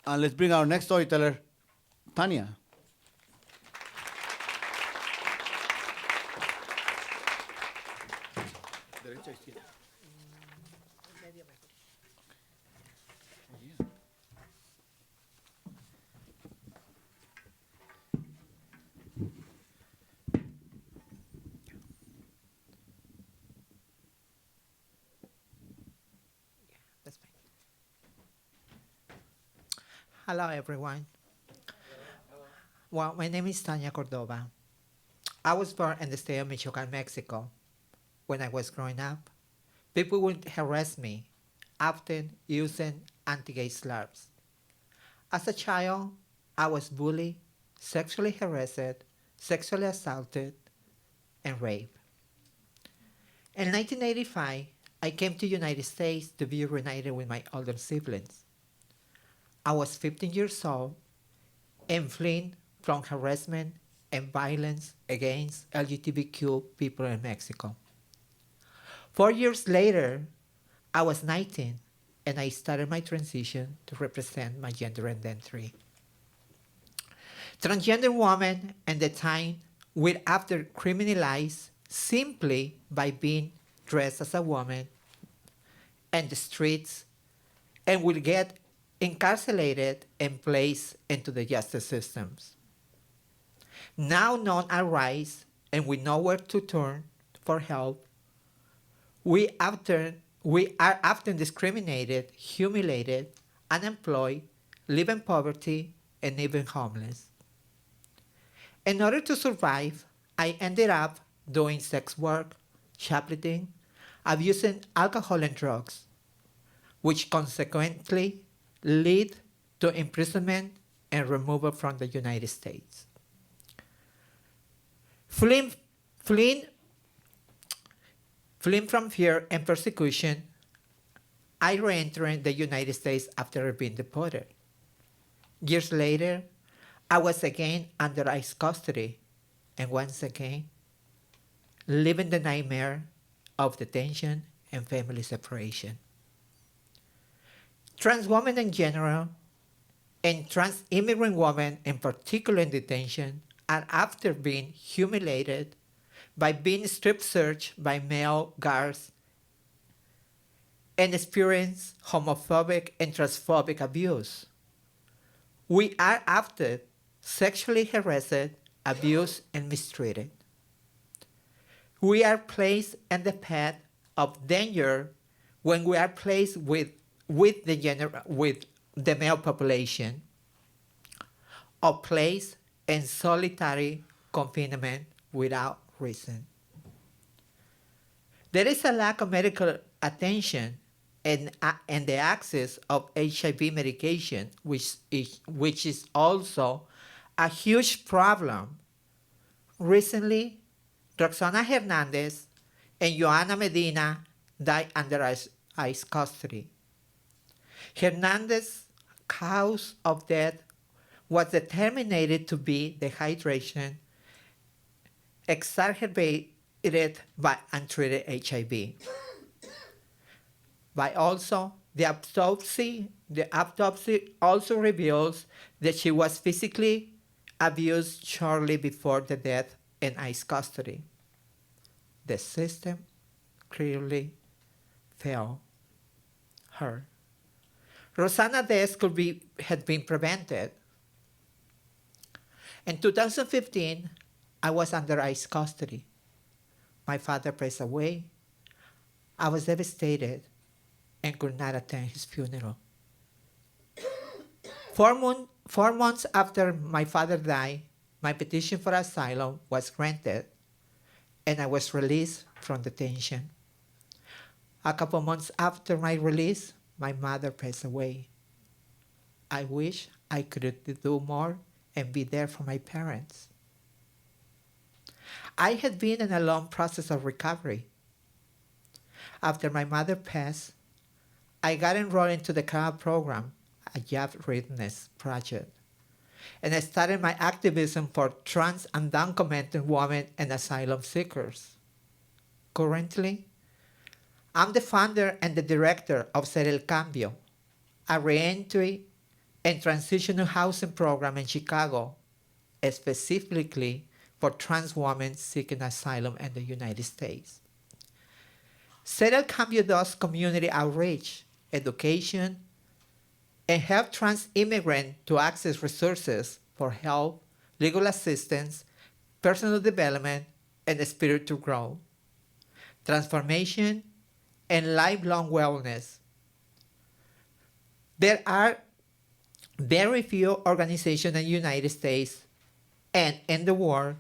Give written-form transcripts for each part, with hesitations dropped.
And let's bring our next storyteller, Tania. Derecha, izquierda. That's fine. Hello, everyone. Well, my name is Tania Cordova. I was born in the state of Michoacan, Mexico. When I was growing up, people would harass me, often using anti-gay slurs. As a child, I was bullied, sexually harassed, sexually assaulted, and raped. In 1985, I came to the United States to be reunited with my older siblings. I was 15 years old and fleeing from harassment and violence against LGBTQ people in Mexico. 4 years later, I was 19 and I started my transition to represent my gender identity. Transgender women at the time were after criminalized simply by being dressed as a woman in the streets and will get incarcerated and placed into the justice systems. Now known our rights and we know where to turn for help, we are often discriminated, humiliated, unemployed, live in poverty, and even homeless. In order to survive, I ended up doing sex work, shoplifting, abusing alcohol and drugs, which consequently lead to imprisonment and removal from the United States. Fleeing, fleeing, fleeing from fear and persecution, I re-entered the United States after being deported. Years later, I was again under ICE custody and once again living the nightmare of detention and family separation. Trans women in general and trans immigrant women in particular in detention are after being humiliated by being strip searched by male guards and experience homophobic and transphobic abuse. We are after sexually harassed, abused, and mistreated. We are placed in the path of danger when we are placed with the male population or placed in solitary confinement without reason. There is a lack of medical attention and the access of HIV medication, which is also a huge problem. Recently, Roxana Hernandez and Joana Medina died under ICE custody. Hernandez's cause of death was determined to be dehydration exacerbated by untreated HIV. But also, the autopsy also reveals that she was physically abused shortly before the death in ICE custody. The system clearly failed her. Rosanna's death had been prevented. In 2015, I was under ICE custody. My father passed away. I was devastated and could not attend his funeral. 4 months after my father died, my petition for asylum was granted and I was released from detention. A couple months after my release, my mother passed away. I wish I could do more and be there for my parents. I had been in a long process of recovery. After my mother passed, I got enrolled into the CARA program, a job readiness project, and I started my activism for trans and undocumented women and asylum seekers. Currently, I'm the founder and the director of Ser el Cambio, a reentry and transitional housing program in Chicago, specifically for trans women seeking asylum in the United States. Cero Cambio does community outreach, education, and help trans immigrants to access resources for help, legal assistance, personal development, and spiritual growth, transformation, and lifelong wellness. There are very few organizations in the United States and in the world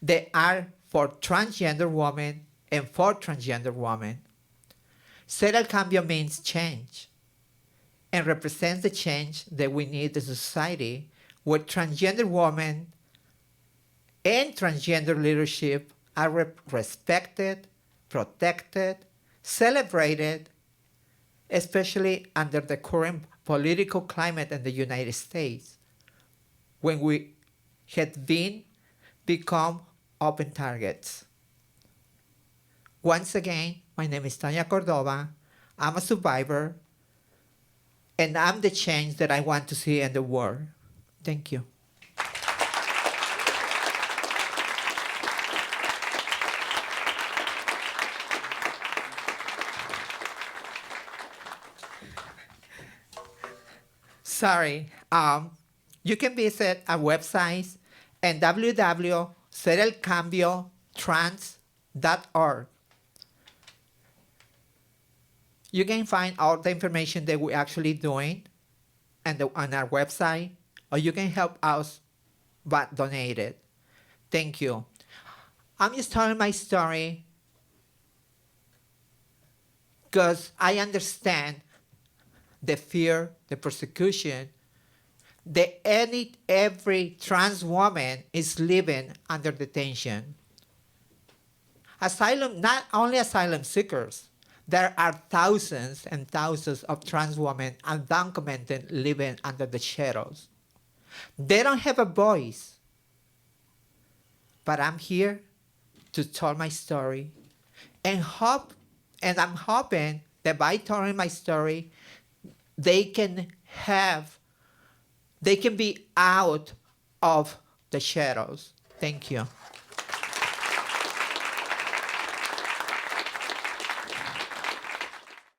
that are for transgender women and for transgender women. Cero Cambio means change and represents the change that we need in society where transgender women and transgender leadership are respected, protected, celebrated, especially under the current political climate in the United States, when we had become open targets. Once again, my name is Tania Cordova. I'm a survivor, and I'm the change that I want to see in the world. Thank you. Sorry. You can visit our website at www.cerelcambiotrans.org. You can find all the information that we're actually doing on our website, or you can help us by donate it. Thank you. I'm just telling my story because I understand the fear, the persecution that every trans woman is living under detention. Asylum, not only asylum seekers, there are thousands and thousands of trans women undocumented living under the shadows. They don't have a voice. But I'm here to tell my story and I'm hoping that by telling my story, they can be out of the shadows. Thank you.